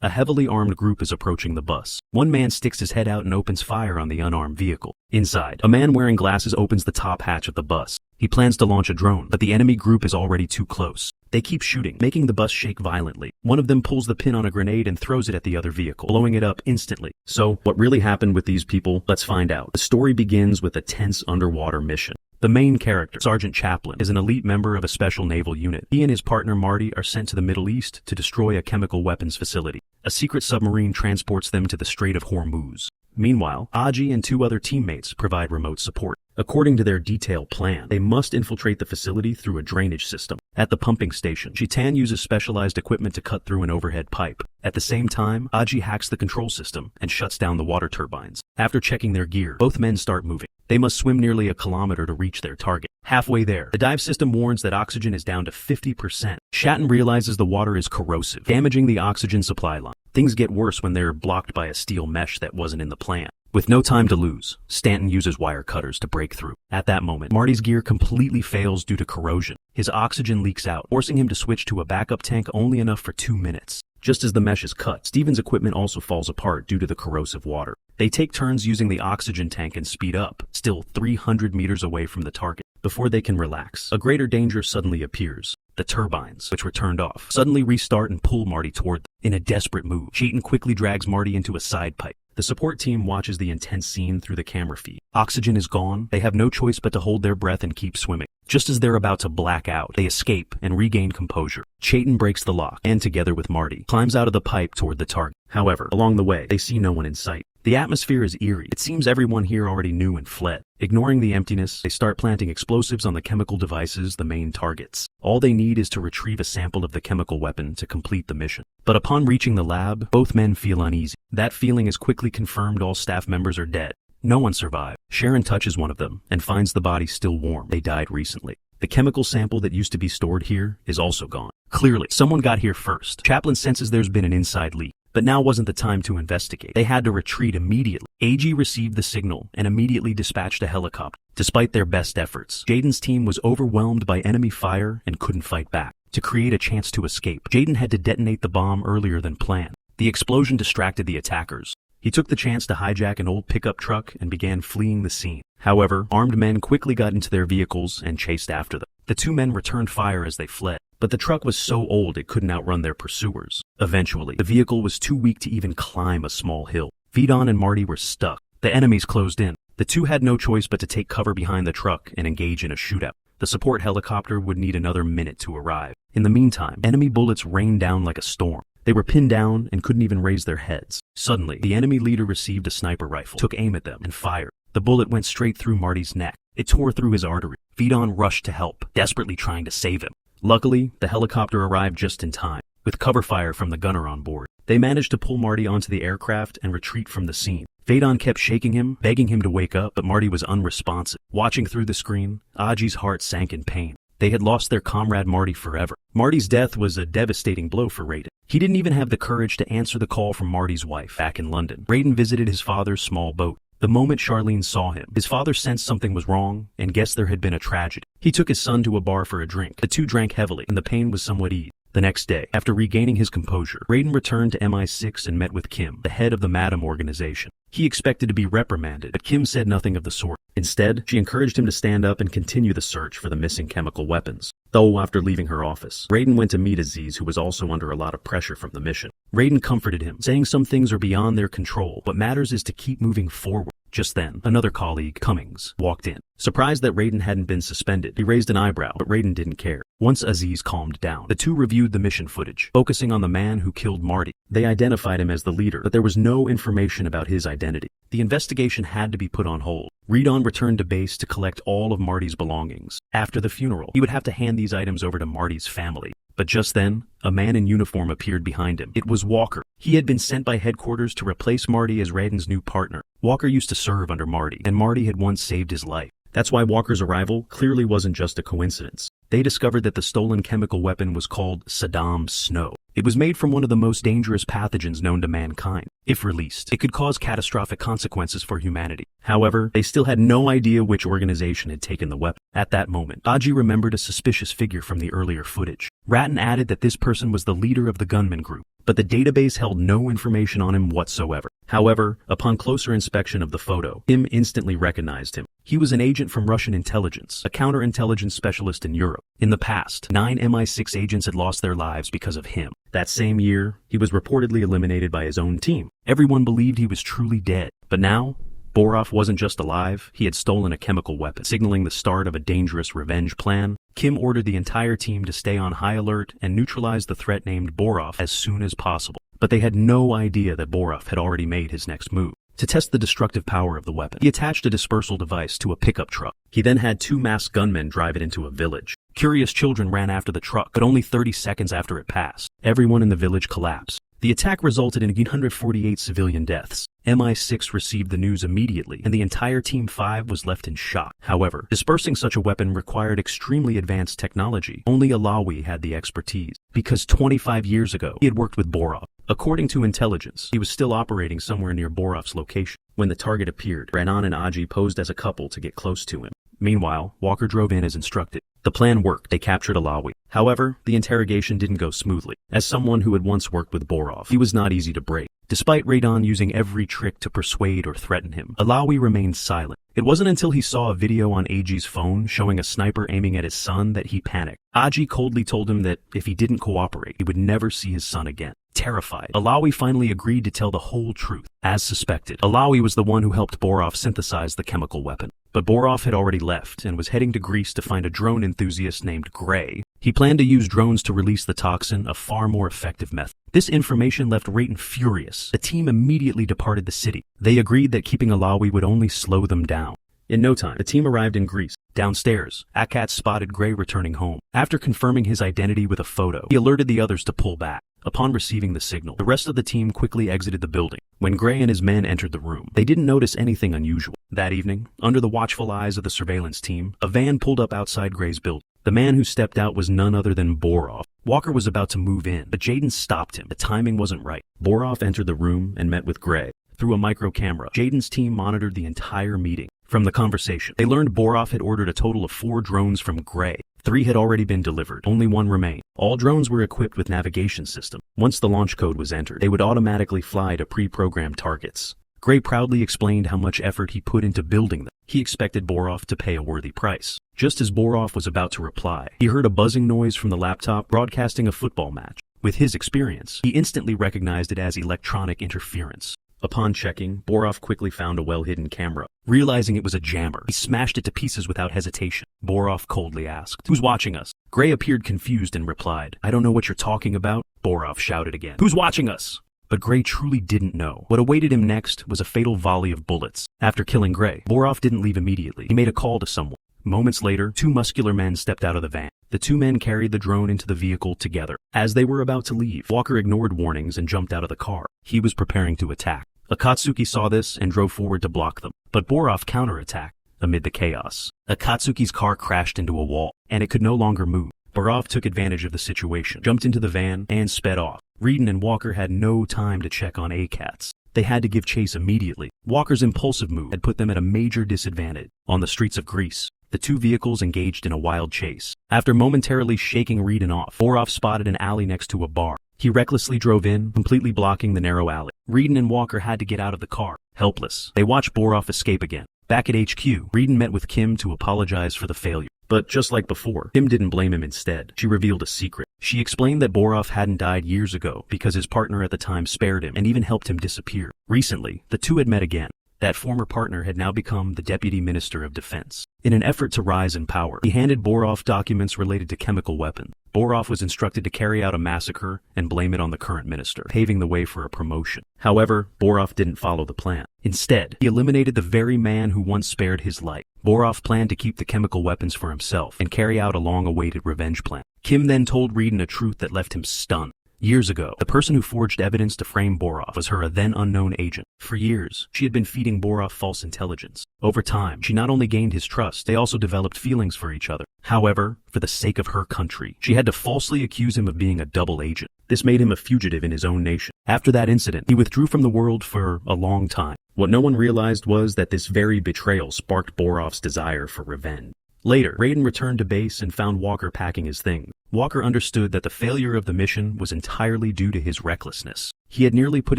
A heavily armed group is approaching the bus. One man sticks his head out and opens fire on the unarmed vehicle. Inside, a man wearing glasses opens the top hatch of the bus. He plans to launch a drone, but the enemy group is already too close. They keep shooting, making the bus shake violently. One of them pulls the pin on a grenade and throws it at the other vehicle, blowing it up instantly. So, what really happened with these people? Let's find out. The story begins with a tense underwater mission. The main character, Sergeant Chaplin, is an elite member of a special naval unit. He and his partner Marty are sent to the Middle East to destroy a chemical weapons facility. A secret submarine transports them to the Strait of Hormuz. Meanwhile, Aji and two other teammates provide remote support. According to their detailed plan, they must infiltrate the facility through a drainage system. At the pumping station, Chitan uses specialized equipment to cut through an overhead pipe. At the same time, Aji hacks the control system and shuts down the water turbines. After checking their gear, both men start moving. They must swim nearly a kilometer to reach their target. Halfway there, the dive system warns that oxygen is down to 50%. Shatton realizes the water is corrosive, damaging the oxygen supply line. Things get worse when they're blocked by a steel mesh that wasn't in the plan. With no time to lose, Stanton uses wire cutters to break through. At that moment, Marty's gear completely fails due to corrosion. His oxygen leaks out, forcing him to switch to a backup tank only enough for 2 minutes. Just as the mesh is cut, Steven's equipment also falls apart due to the corrosive water. They take turns using the oxygen tank and speed up, still 300 meters away from the target. Before they can relax, a greater danger suddenly appears. The turbines, which were turned off, suddenly restart and pull Marty toward them. In a desperate move, Chayton quickly drags Marty into a side pipe. The support team watches the intense scene through the camera feed. Oxygen is gone. They have no choice but to hold their breath and keep swimming. Just as they're about to black out, they escape and regain composure. Chayton breaks the lock and, together with Marty, climbs out of the pipe toward the target. However, along the way, they see no one in sight. The atmosphere is eerie. It seems everyone here already knew and fled. Ignoring the emptiness, they start planting explosives on the chemical devices, the main targets. All they need is to retrieve a sample of the chemical weapon to complete the mission. But upon reaching the lab, both men feel uneasy. That feeling is quickly confirmed. All staff members are dead. No one survived. Sharon touches one of them and finds the body still warm. They died recently. The chemical sample that used to be stored here is also gone. Clearly, someone got here first. Chaplin senses there's been an inside leak. But now wasn't the time to investigate. They had to retreat immediately. AG received the signal and immediately dispatched a helicopter. Despite their best efforts, Jaden's team was overwhelmed by enemy fire and couldn't fight back. To create a chance to escape, Jaden had to detonate the bomb earlier than planned. The explosion distracted the attackers. He took the chance to hijack an old pickup truck and began fleeing the scene. However, armed men quickly got into their vehicles and chased after them. The two men returned fire as they fled, but the truck was so old it couldn't outrun their pursuers. Eventually, the vehicle was too weak to even climb a small hill. Vidon and Marty were stuck. The enemies closed in. The two had no choice but to take cover behind the truck and engage in a shootout. The support helicopter would need another minute to arrive. In the meantime, enemy bullets rained down like a storm. They were pinned down and couldn't even raise their heads. Suddenly, the enemy leader received a sniper rifle, took aim at them, and fired. The bullet went straight through Marty's neck. It tore through his artery. Vidon rushed to help, desperately trying to save him. Luckily, the helicopter arrived just in time, with cover fire from the gunner on board. They managed to pull Marty onto the aircraft and retreat from the scene. Vidon kept shaking him, begging him to wake up, but Marty was unresponsive. Watching through the screen, Aji's heart sank in pain. They had lost their comrade Marty forever. Marty's death was a devastating blow for Raiden. He didn't even have the courage to answer the call from Marty's wife back in London. Raiden visited his father's small boat. The moment Charlene saw him, his father sensed something was wrong and guessed there had been a tragedy. He took his son to a bar for a drink. The two drank heavily, and the pain was somewhat eased. The next day, after regaining his composure, Raiden returned to MI6 and met with Kim, the head of the Madam organization. He expected to be reprimanded, but Kim said nothing of the sort. Instead, she encouraged him to stand up and continue the search for the missing chemical weapons. Though, after leaving her office, Raiden went to meet Aziz, who was also under a lot of pressure from the mission. Raiden comforted him, saying some things are beyond their control. What matters is to keep moving forward. Just then, another colleague, Cummings, walked in. Surprised that Raiden hadn't been suspended, he raised an eyebrow, but Raiden didn't care. Once Aziz calmed down, the two reviewed the mission footage, focusing on the man who killed Marty. They identified him as the leader, but there was no information about his identity. The investigation had to be put on hold. Redon returned to base to collect all of Marty's belongings. After the funeral, he would have to hand these items over to Marty's family. But just then, a man in uniform appeared behind him. It was Walker. He had been sent by headquarters to replace Marty as Raiden's new partner. Walker used to serve under Marty, and Marty had once saved his life. That's why Walker's arrival clearly wasn't just a coincidence. They discovered that the stolen chemical weapon was called Saddam's Snow. It was made from one of the most dangerous pathogens known to mankind. If released, it could cause catastrophic consequences for humanity. However, they still had no idea which organization had taken the weapon. At that moment, Aji remembered a suspicious figure from the earlier footage. Ratton added that this person was the leader of the gunman group, but the database held no information on him whatsoever. However, upon closer inspection of the photo, Kim instantly recognized him. He was an agent from Russian intelligence, a counterintelligence specialist in Europe. In the past, 9 MI6 agents had lost their lives because of him. That same year, he was reportedly eliminated by his own team. Everyone believed he was truly dead. But now, Borov wasn't just alive, he had stolen a chemical weapon, signaling the start of a dangerous revenge plan. Kim ordered the entire team to stay on high alert and neutralize the threat named Borov as soon as possible. But they had no idea that Borov had already made his next move. To test the destructive power of the weapon, he attached a dispersal device to a pickup truck. He then had 2 masked gunmen drive it into a village. Curious children ran after the truck, but only 30 seconds after it passed, everyone in the village collapsed. The attack resulted in 148 civilian deaths. MI6 received the news immediately, and the entire Team 5 was left in shock. However, dispersing such a weapon required extremely advanced technology. Only Alawi had the expertise, because 25 years ago, he had worked with Borov. According to intelligence, he was still operating somewhere near Borov's location. When the target appeared, Renan and Aji posed as a couple to get close to him. Meanwhile, Walker drove in as instructed. The plan worked. They captured Alawi. However, the interrogation didn't go smoothly. As someone who had once worked with Borov, he was not easy to break. Despite Radon using every trick to persuade or threaten him, Alawi remained silent. It wasn't until he saw a video on Aji's phone showing a sniper aiming at his son that he panicked. Aji coldly told him that if he didn't cooperate, he would never see his son again. Terrified, Alawi finally agreed to tell the whole truth. As suspected, Alawi was the one who helped Borov synthesize the chemical weapon. But Borov had already left and was heading to Greece to find a drone enthusiast named Gray. He planned to use drones to release the toxin, a far more effective method. This information left Rayton furious. The team immediately departed the city. They agreed that keeping Alawi would only slow them down. In no time, the team arrived in Greece. Downstairs, Akat spotted Gray returning home. After confirming his identity with a photo, he alerted the others to pull back. Upon receiving the signal, the rest of the team quickly exited the building. When Gray and his men entered the room, they didn't notice anything unusual. That evening, under the watchful eyes of the surveillance team, a van pulled up outside Gray's building. The man who stepped out was none other than Borov. Walker was about to move in, but Jaden stopped him. The timing wasn't right. Borov entered the room and met with Gray. Through a micro camera, Jaden's team monitored the entire meeting. From the conversation, they learned Borov had ordered a total of 4 drones from Gray. 3 had already been delivered, only 1 remained. All drones were equipped with navigation system. Once the launch code was entered, they would automatically fly to pre-programmed targets. Gray proudly explained how much effort he put into building them. He expected Borov to pay a worthy price. Just as Borov was about to reply, he heard a buzzing noise from the laptop broadcasting a football match. With his experience, he instantly recognized it as electronic interference. Upon checking, Borov quickly found a well-hidden camera. Realizing it was a jammer, he smashed it to pieces without hesitation. Borov coldly asked, "Who's watching us?" Gray appeared confused and replied, "I don't know what you're talking about." Borov shouted again, "Who's watching us?" But Gray truly didn't know. What awaited him next was a fatal volley of bullets. After killing Gray, Borov didn't leave immediately. He made a call to someone. Moments later, 2 muscular men stepped out of the van. The 2 men carried the drone into the vehicle together. As they were about to leave, Walker ignored warnings and jumped out of the car. He was preparing to attack. Akatsuki saw this and drove forward to block them, but Borov counterattacked. Amid the chaos, Akatsuki's car crashed into a wall, and it could no longer move. Borov took advantage of the situation, jumped into the van, and sped off. Reedon and Walker had no time to check on ACATs. They had to give chase immediately. Walker's impulsive move had put them at a major disadvantage. On the streets of Greece, the 2 vehicles engaged in a wild chase. After momentarily shaking Reedon off, Borov spotted an alley next to a bar. He recklessly drove in, completely blocking the narrow alley. Reedon and Walker had to get out of the car. Helpless, they watched Borov escape again. Back at HQ, Reedon met with Kim to apologize for the failure. But just like before, Kim didn't blame him instead. She revealed a secret. She explained that Borov hadn't died years ago because his partner at the time spared him and even helped him disappear. Recently, the 2 had met again. That former partner had now become the Deputy Minister of Defense. In an effort to rise in power, he handed Borov documents related to chemical weapons. Borov was instructed to carry out a massacre and blame it on the current minister, paving the way for a promotion. However, Borov didn't follow the plan. Instead, he eliminated the very man who once spared his life. Borov planned to keep the chemical weapons for himself and carry out a long-awaited revenge plan. Kim then told Reedon a truth that left him stunned. Years ago, the person who forged evidence to frame Borov was her then unknown agent. For years, she had been feeding Borov false intelligence. Over time, she not only gained his trust, they also developed feelings for each other. However, for the sake of her country, she had to falsely accuse him of being a double agent. This made him a fugitive in his own nation. After that incident, he withdrew from the world for a long time. What no one realized was that this very betrayal sparked Borov's desire for revenge. Later, Raiden returned to base and found Walker packing his things. Walker understood that the failure of the mission was entirely due to his recklessness. He had nearly put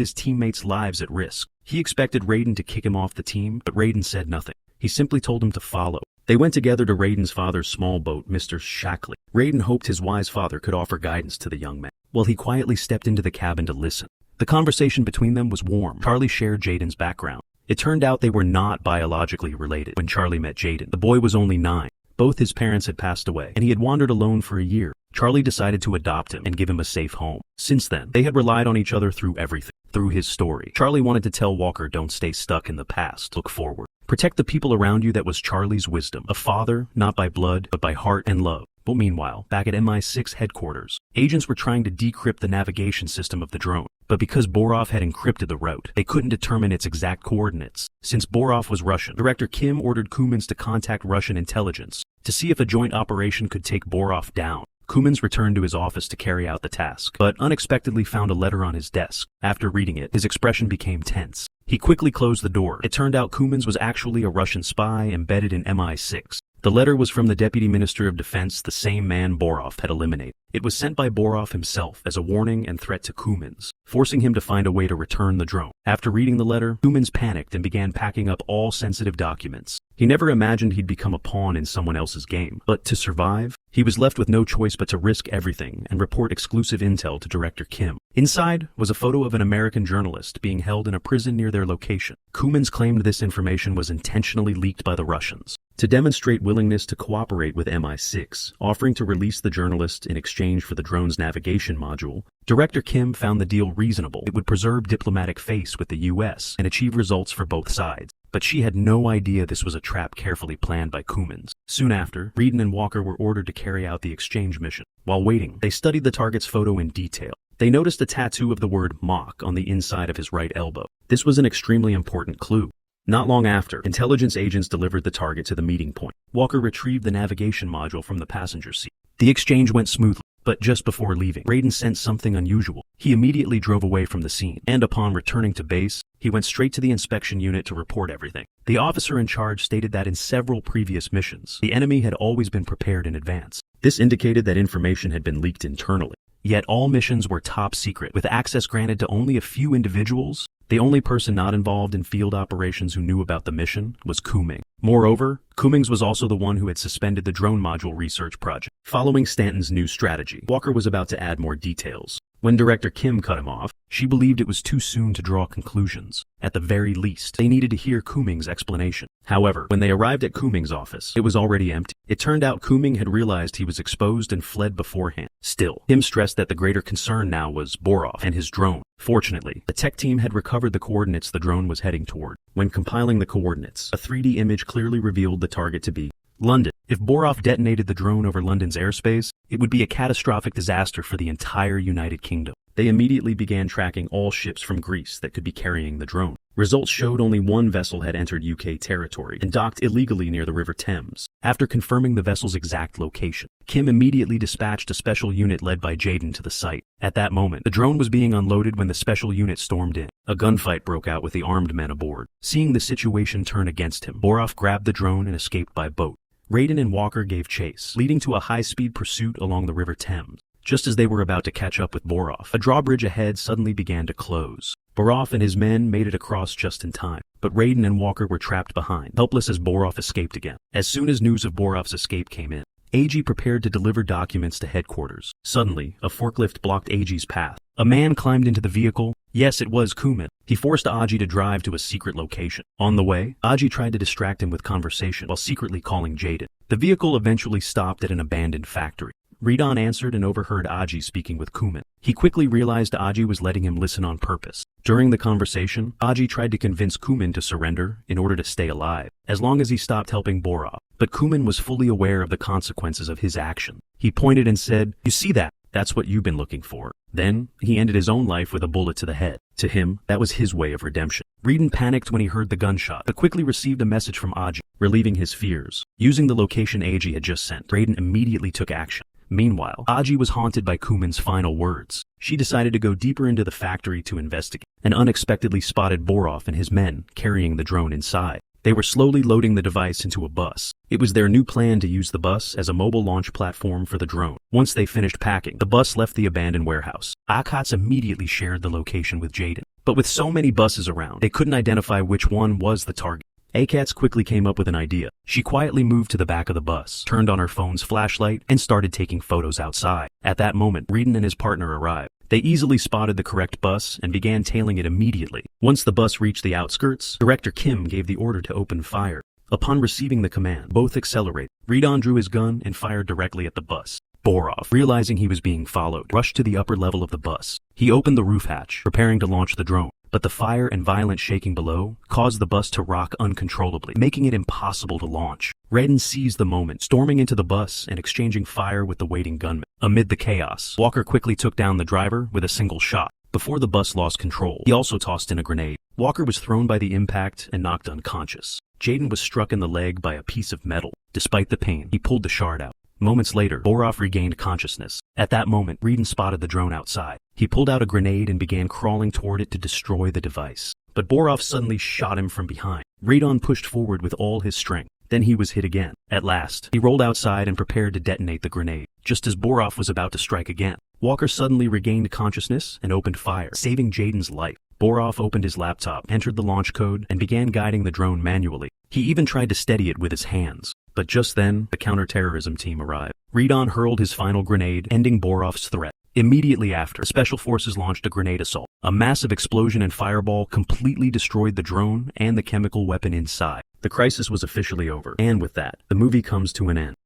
his teammates' lives at risk. He expected Raiden to kick him off the team, but Raiden said nothing. He simply told him to follow. They went together to Raiden's father's small boat, Mr. Shackley. Raiden hoped his wise father could offer guidance to the young man. While he quietly stepped into the cabin to listen. The conversation between them was warm. Charlie shared Jaden's background. It turned out they were not biologically related. When Charlie met Jaden, the boy was only 9. Both his parents had passed away, and he had wandered alone for a year. Charlie decided to adopt him and give him a safe home. Since then, they had relied on each other through everything. Through his story, Charlie wanted to tell Walker, don't stay stuck in the past, look forward. Protect the people around you. That was Charlie's wisdom. A father, not by blood, but by heart and love. But meanwhile, back at MI6 headquarters, agents were trying to decrypt the navigation system of the drone. But because Borov had encrypted the route, they couldn't determine its exact coordinates. Since Borov was Russian, Director Kim ordered Kumans to contact Russian intelligence to see if a joint operation could take Borov down. Kumans returned to his office to carry out the task, but unexpectedly found a letter on his desk. After reading it, his expression became tense. He quickly closed the door. It turned out Kumans was actually a Russian spy embedded in MI6. The letter was from the Deputy Minister of Defense, the same man Borov had eliminated. It was sent by Borov himself as a warning and threat to Kumans, forcing him to find a way to return the drone. After reading the letter, Kumans panicked and began packing up all sensitive documents. He never imagined he'd become a pawn in someone else's game, but to survive, he was left with no choice but to risk everything and report exclusive intel to Director Kim. Inside was a photo of an American journalist being held in a prison near their location. Kumans claimed this information was intentionally leaked by the Russians to demonstrate willingness to cooperate with MI6, offering to release the journalist in exchange for the drone's navigation module. Director Kim found the deal reasonable. It would preserve diplomatic face with the US and achieve results for both sides. But she had no idea this was a trap carefully planned by Kumans. Soon after, Raiden and Walker were ordered to carry out the exchange mission. While waiting, they studied the target's photo in detail. They noticed a tattoo of the word mock on the inside of his right elbow. This was an extremely important clue. Not long after, intelligence agents delivered the target to the meeting point. Walker retrieved the navigation module from the passenger seat. The exchange went smoothly, but just before leaving, Raiden sensed something unusual. He immediately drove away from the scene, and upon returning to base, he went straight to the inspection unit to report everything. The officer in charge stated that in several previous missions, the enemy had always been prepared in advance. This indicated that information had been leaked internally. Yet all missions were top secret, with access granted to only a few individuals. The only person not involved in field operations who knew about the mission was Kuming. Moreover, Kumings was also the one who had suspended the drone module research project. Following Stanton's new strategy, Walker was about to add more details. When Director Kim cut him off, she believed it was too soon to draw conclusions. At the very least, they needed to hear Kuming's explanation. However, when they arrived at Kuming's office, it was already empty. It turned out Kuming had realized he was exposed and fled beforehand. Still, Kim stressed that the greater concern now was Borov and his drone. Fortunately, the tech team had recovered the coordinates the drone was heading toward. When compiling the coordinates, a 3D image clearly revealed the target to be London. If Borov detonated the drone over London's airspace, it would be a catastrophic disaster for the entire United Kingdom. They immediately began tracking all ships from Greece that could be carrying the drone. Results showed only one vessel had entered UK territory and docked illegally near the River Thames. After confirming the vessel's exact location, Kim immediately dispatched a special unit led by Jaden to the site. At that moment, the drone was being unloaded when the special unit stormed in. A gunfight broke out with the armed men aboard. Seeing the situation turn against him, Borov grabbed the drone and escaped by boat. Raiden and Walker gave chase, leading to a high-speed pursuit along the River Thames. Just as they were about to catch up with Borov, a drawbridge ahead suddenly began to close. Borov and his men made it across just in time, but Raiden and Walker were trapped behind, helpless as Borov escaped again. As soon as news of Borov's escape came in, AG prepared to deliver documents to headquarters. Suddenly, a forklift blocked AG's path. A man climbed into the vehicle. Yes, it was Kuman. He forced Aji to drive to a secret location. On the way, Aji tried to distract him with conversation while secretly calling Jaden. The vehicle eventually stopped at an abandoned factory. Redon answered and overheard Aji speaking with Kuman. He quickly realized Aji was letting him listen on purpose. During the conversation, Aji tried to convince Kuman to surrender in order to stay alive, as long as he stopped helping Borov. But Kuman was fully aware of the consequences of his action. He pointed and said, "You see that? That's what you've been looking for. Then, he ended his own life with a bullet to the head. To him, that was his way of redemption. Reedon panicked when he heard the gunshot, but quickly received a message from Aji, relieving his fears. Using the location Aji had just sent, Reedon immediately took action. Meanwhile, Aji was haunted by Kuman's final words. She decided to go deeper into the factory to investigate, and unexpectedly spotted Borov and his men carrying the drone inside. They were slowly loading the device into a bus. It was their new plan to use the bus as a mobile launch platform for the drone. Once they finished packing, the bus left the abandoned warehouse. Akats immediately shared the location with Jaden. But with so many buses around, they couldn't identify which one was the target. Akats quickly came up with an idea. She quietly moved to the back of the bus, turned on her phone's flashlight, and started taking photos outside. At that moment, Reedon and his partner arrived. They easily spotted the correct bus and began tailing it immediately. Once the bus reached the outskirts, Director Kim gave the order to open fire. Upon receiving the command, both accelerated. Reedon drew his gun and fired directly at the bus. Borov, realizing he was being followed, rushed to the upper level of the bus. He opened the roof hatch, preparing to launch the drone. But the fire and violent shaking below caused the bus to rock uncontrollably, making it impossible to launch. Redden seized the moment, storming into the bus and exchanging fire with the waiting gunman. Amid the chaos, Walker quickly took down the driver with a single shot. Before the bus lost control, he also tossed in a grenade. Walker was thrown by the impact and knocked unconscious. Jaden was struck in the leg by a piece of metal. Despite the pain, he pulled the shard out. Moments later, Borov regained consciousness. At that moment, Reedon spotted the drone outside. He pulled out a grenade and began crawling toward it to destroy the device. But Borov suddenly shot him from behind. Reedon pushed forward with all his strength. Then he was hit again. At last, he rolled outside and prepared to detonate the grenade. Just as Borov was about to strike again, Walker suddenly regained consciousness and opened fire, saving Jaden's life. Borov opened his laptop, entered the launch code, and began guiding the drone manually. He even tried to steady it with his hands. But just then, the counterterrorism team arrived. Reedon hurled his final grenade, ending Borov's threat. Immediately after, the Special Forces launched a grenade assault. A massive explosion and fireball completely destroyed the drone and the chemical weapon inside. The crisis was officially over, and with that, the movie comes to an end.